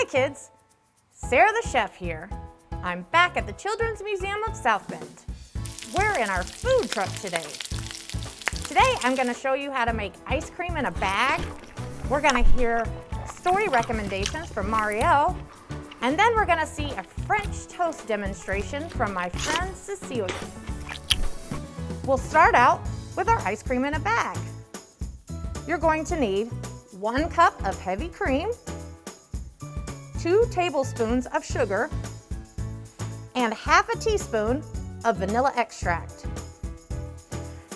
Hi kids, Sarah the chef here. I'm back at the Children's Museum of South Bend. We're in our food truck today. Today I'm going to show you how to make ice cream in a bag. We're going to hear story recommendations from Marielle, and then we're going to see a French toast demonstration from my friend Cecilia. We'll start out with our ice cream in a bag. You're going to need 1 cup of heavy cream, 2 tablespoons of sugar, and half a teaspoon of vanilla extract.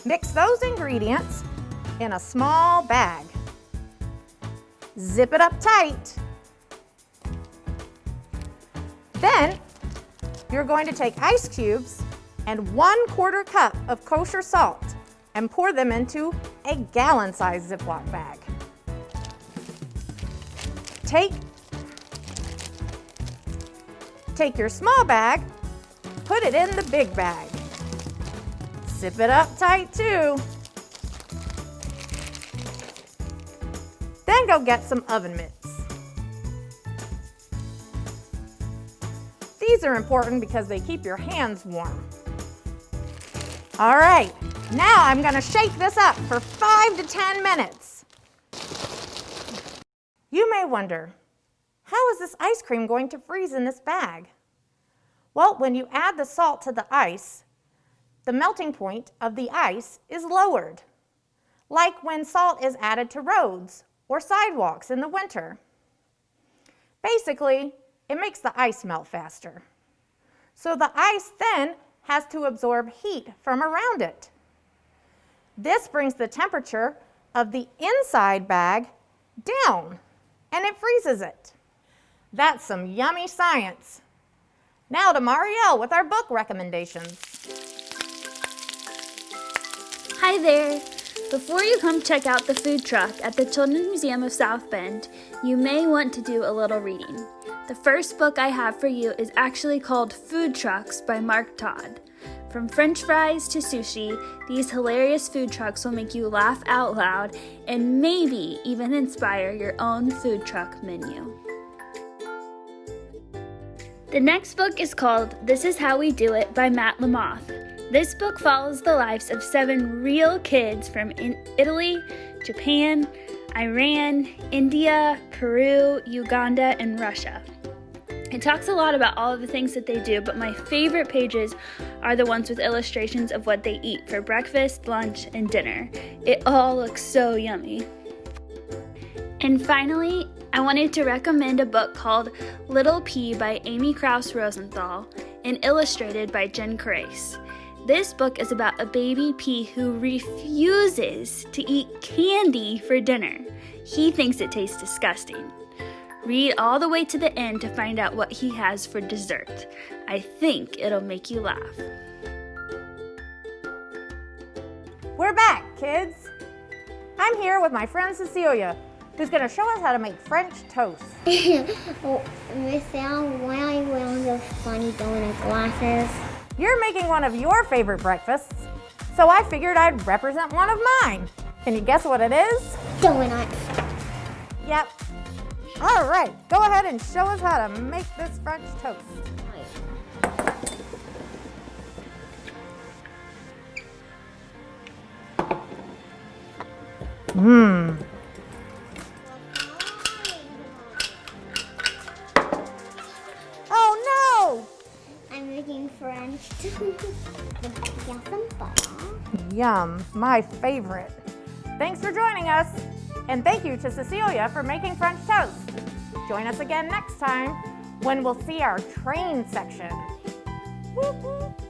Mix those ingredients in a small bag. Zip it up tight. Then you're going to take ice cubes and 1/4 cup of kosher salt and pour them into a gallon-sized Ziploc bag. Take your small bag, put it in the big bag. Zip it up tight too. Then go get some oven mitts. These are important because they keep your hands warm. All right, now I'm gonna shake this up for 5 to 10 minutes. You may wonder, how is this ice cream going to freeze in this bag? Well, when you add the salt to the ice, the melting point of the ice is lowered, like when salt is added to roads or sidewalks in the winter. Basically, it makes the ice melt faster. So the ice then has to absorb heat from around it. This brings the temperature of the inside bag down, and it freezes it. That's some yummy science. Now to Marielle with our book recommendations. Hi there! Before you come check out the food truck at the Children's Museum of South Bend, you may want to do a little reading. The first book I have for you is actually called Food Trucks by Mark Todd. From French fries to sushi, these hilarious food trucks will make you laugh out loud and maybe even inspire your own food truck menu. The next book is called This Is How We Do It by Matt Lamoth. This book follows the lives of 7 real kids from Italy, Japan, Iran, India, Peru, Uganda, and Russia. It talks a lot about all of the things that they do, but my favorite pages are the ones with illustrations of what they eat for breakfast, lunch, and dinner. It all looks so yummy. And finally, I wanted to recommend a book called Little Pea by Amy Krauss Rosenthal and illustrated by Jen Carace. This book is about a baby pea who refuses to eat candy for dinner. He thinks it tastes disgusting. Read all the way to the end to find out what he has for dessert. I think it'll make you laugh. We're back, kids. I'm here with my friend Cecilia, who's going to show us how to make French toast. Miss Al, why are you wearing those funny donut glasses? You're making one of your favorite breakfasts, so I figured I'd represent one of mine. Can you guess what it is? Donuts. Yep. All right, go ahead and show us how to make this French toast. Oh no! I'm making French toast. Some butter. Yum, my favorite. Thanks for joining us. And thank you to Cecilia for making French toast. Join us again next time when we'll see our train section. Whoop, whoop.